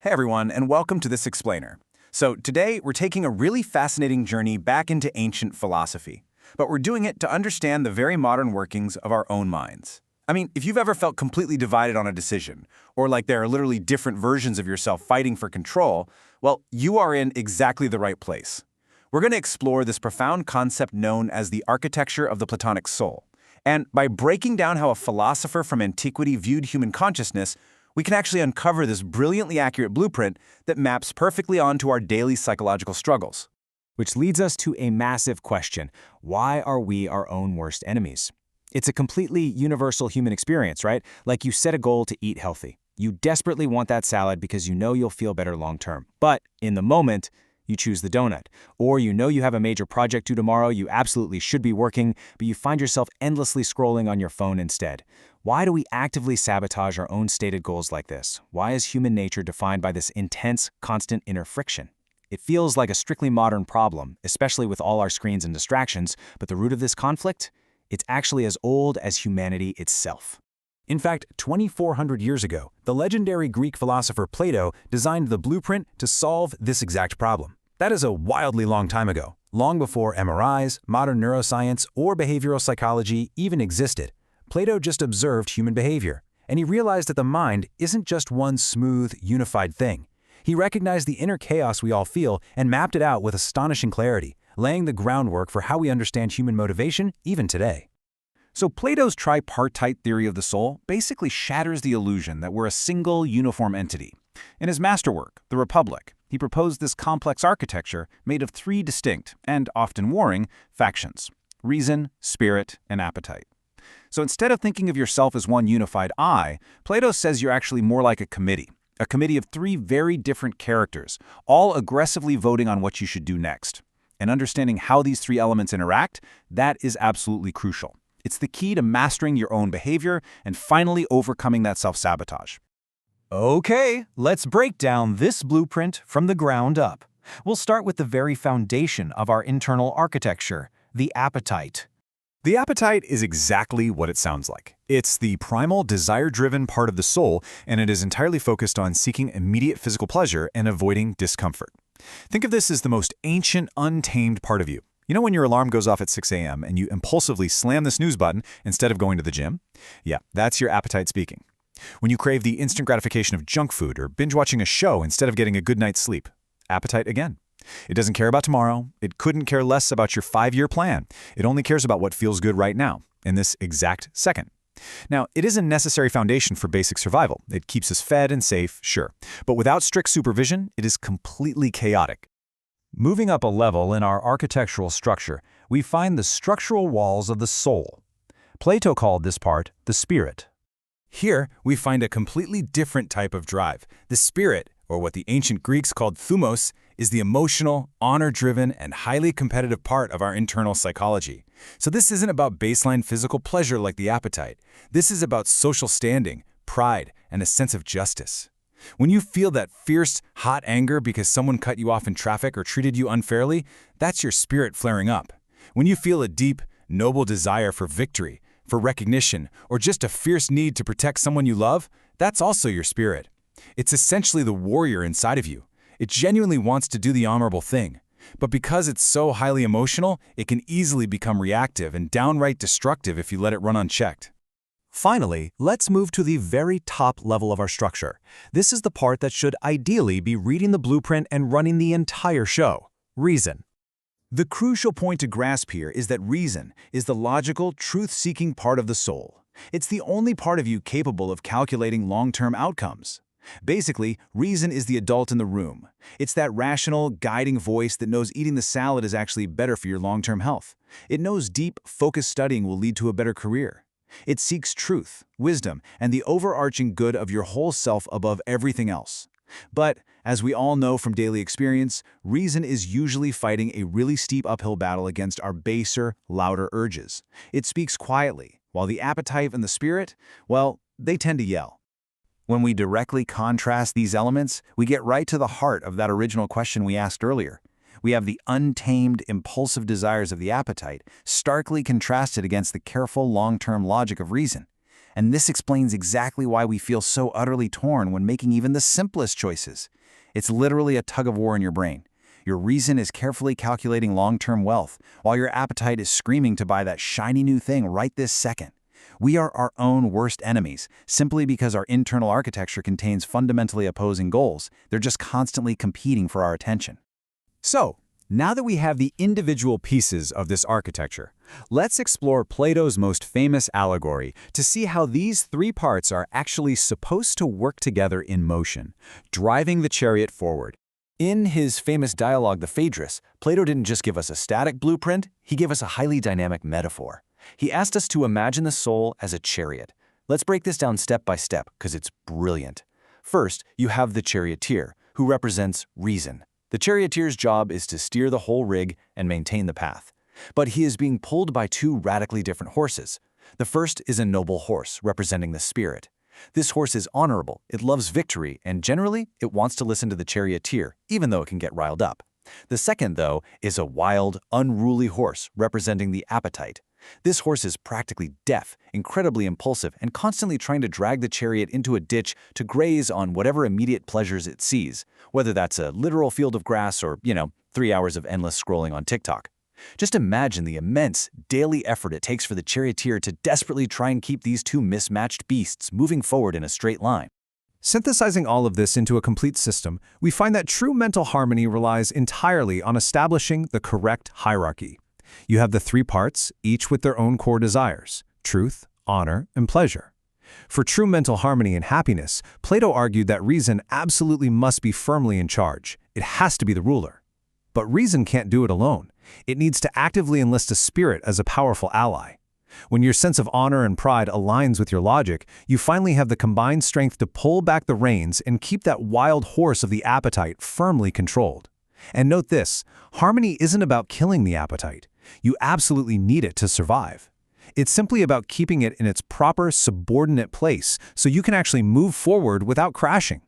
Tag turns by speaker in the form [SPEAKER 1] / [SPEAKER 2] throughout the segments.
[SPEAKER 1] Hey everyone, and welcome to this explainer. So today we're taking a really fascinating journey back into ancient philosophy, but we're doing it to understand the very modern workings of our own minds. I mean, if you've ever felt completely divided on a decision, or like there are literally different versions of yourself fighting for control, well, you are in exactly the right place. We're going to explore this profound concept known as the architecture of the Platonic soul. And by breaking down how a philosopher from antiquity viewed human consciousness, we can actually uncover this brilliantly accurate blueprint that maps perfectly onto our daily psychological struggles.
[SPEAKER 2] Which leads us to a massive question. Why are we our own worst enemies? It's a completely universal human experience, right? Like you set a goal to eat healthy. You desperately want that salad because you know you'll feel better long term. But in the moment, you choose the donut. Or you know you have a major project due tomorrow, you absolutely should be working, but you find yourself endlessly scrolling on your phone instead. Why do we actively sabotage our own stated goals like this? Why is human nature defined by this intense, constant inner friction? It feels like a strictly modern problem, especially with all our screens and distractions, but the root of this conflict? It's actually as old as humanity itself.
[SPEAKER 1] In fact, 2,400 years ago, the legendary Greek philosopher Plato designed the blueprint to solve this exact problem. That is a wildly long time ago, long before MRIs, modern neuroscience, or behavioral psychology even existed. Plato just observed human behavior, and he realized that the mind isn't just one smooth, unified thing. He recognized the inner chaos we all feel and mapped it out with astonishing clarity, laying the groundwork for how we understand human motivation even today. So Plato's tripartite theory of the soul basically shatters the illusion that we're a single, uniform entity. In his masterwork, The Republic, he proposed this complex architecture made of three distinct, and often warring, factions: reason, spirit, and appetite. So instead of thinking of yourself as one unified I, Plato says you're actually more like a committee of three very different characters, all aggressively voting on what you should do next. And understanding how these three elements interact, that is absolutely crucial. It's the key to mastering your own behavior and finally overcoming that self-sabotage.
[SPEAKER 2] Okay, let's break down this blueprint from the ground up. We'll start with the very foundation of our internal architecture, the appetite.
[SPEAKER 1] The appetite is exactly what it sounds like. It's the primal, desire-driven part of the soul, and it is entirely focused on seeking immediate physical pleasure and avoiding discomfort. Think of this as the most ancient, untamed part of you. You know when your alarm goes off at 6 a.m. and you impulsively slam the snooze button instead of going to the gym? Yeah, that's your appetite speaking. When you crave the instant gratification of junk food or binge-watching a show instead of getting a good night's sleep. Appetite again. It doesn't care about tomorrow. It couldn't care less about your 5-year plan. It only cares about what feels good right now, in this exact second. Now, it is a necessary foundation for basic survival. It keeps us fed and safe, sure. But without strict supervision, it is completely chaotic.
[SPEAKER 2] Moving up a level in our architectural structure, we find the structural walls of the soul. Plato called this part the spirit.
[SPEAKER 1] Here, we find a completely different type of drive. The spirit, or what the ancient Greeks called thumos, is the emotional, honor-driven, and highly competitive part of our internal psychology. So this isn't about baseline physical pleasure like the appetite. This is about social standing, pride, and a sense of justice. When you feel that fierce, hot anger because someone cut you off in traffic or treated you unfairly, that's your spirit flaring up. When you feel a deep, noble desire for victory, for recognition, or just a fierce need to protect someone you love, that's also your spirit. It's essentially the warrior inside of you. It genuinely wants to do the honorable thing. But because it's so highly emotional, it can easily become reactive and downright destructive if you let it run unchecked.
[SPEAKER 2] Finally, let's move to the very top level of our structure. This is the part that should ideally be reading the blueprint and running the entire show: reason.
[SPEAKER 1] The crucial point to grasp here is that reason is the logical, truth-seeking part of the soul. It's the only part of you capable of calculating long-term outcomes. Basically, reason is the adult in the room. It's that rational, guiding voice that knows eating the salad is actually better for your long-term health. It knows deep, focused studying will lead to a better career. It seeks truth, wisdom, and the overarching good of your whole self above everything else. But, as we all know from daily experience, reason is usually fighting a really steep uphill battle against our baser, louder urges. It speaks quietly, while the appetite and the spirit, well, they tend to yell. When we directly contrast these elements, we get right to the heart of that original question we asked earlier. We have the untamed, impulsive desires of the appetite starkly contrasted against the careful, long-term logic of reason. And this explains exactly why we feel so utterly torn when making even the simplest choices. It's literally a tug-of-war in your brain. Your reason is carefully calculating long-term wealth, while your appetite is screaming to buy that shiny new thing right this second. We are our own worst enemies, simply because our internal architecture contains fundamentally opposing goals. They're just constantly competing for our attention.
[SPEAKER 2] So, now that we have the individual pieces of this architecture, let's explore Plato's most famous allegory to see how these three parts are actually supposed to work together in motion, driving the chariot forward. In his famous dialogue, The Phaedrus, Plato didn't just give us a static blueprint, he gave us a highly dynamic metaphor. He asked us to imagine the soul as a chariot. Let's break this down step by step, because it's brilliant. First, you have the charioteer, who represents reason. The charioteer's job is to steer the whole rig and maintain the path. But he is being pulled by two radically different horses. The first is a noble horse, representing the spirit. This horse is honorable, it loves victory, and generally, it wants to listen to the charioteer, even though it can get riled up. The second, though, is a wild, unruly horse, representing the appetite. This horse is practically deaf, incredibly impulsive, and constantly trying to drag the chariot into a ditch to graze on whatever immediate pleasures it sees, whether that's a literal field of grass or, 3 hours of endless scrolling on TikTok. Just imagine the immense daily effort it takes for the charioteer to desperately try and keep these two mismatched beasts moving forward in a straight line.
[SPEAKER 3] Synthesizing all of this into a complete system, we find that true mental harmony relies entirely on establishing the correct hierarchy. You have the three parts, each with their own core desires: truth, honor, and pleasure. For true mental harmony and happiness, Plato argued that reason absolutely must be firmly in charge. It has to be the ruler. But reason can't do it alone. It needs to actively enlist a spirit as a powerful ally. When your sense of honor and pride aligns with your logic, you finally have the combined strength to pull back the reins and keep that wild horse of the appetite firmly controlled. And note this, harmony isn't about killing the appetite. You absolutely need it to survive. It's simply about keeping it in its proper subordinate place so you can actually move forward without crashing.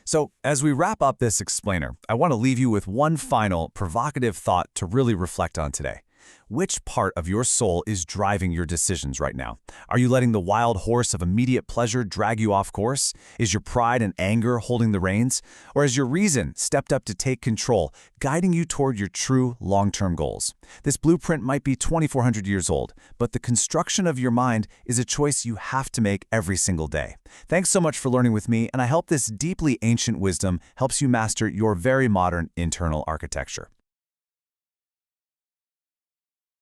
[SPEAKER 2] So, as we wrap up this explainer, I want to leave you with one final, provocative thought to really reflect on today. Which part of your soul is driving your decisions right now? Are you letting the wild horse of immediate pleasure drag you off course? Is your pride and anger holding the reins? Or has your reason stepped up to take control, guiding you toward your true long-term goals? This blueprint might be 2,400 years old, but the construction of your mind is a choice you have to make every single day. Thanks so much for learning with me, and I hope this deeply ancient wisdom helps you master your very modern internal architecture.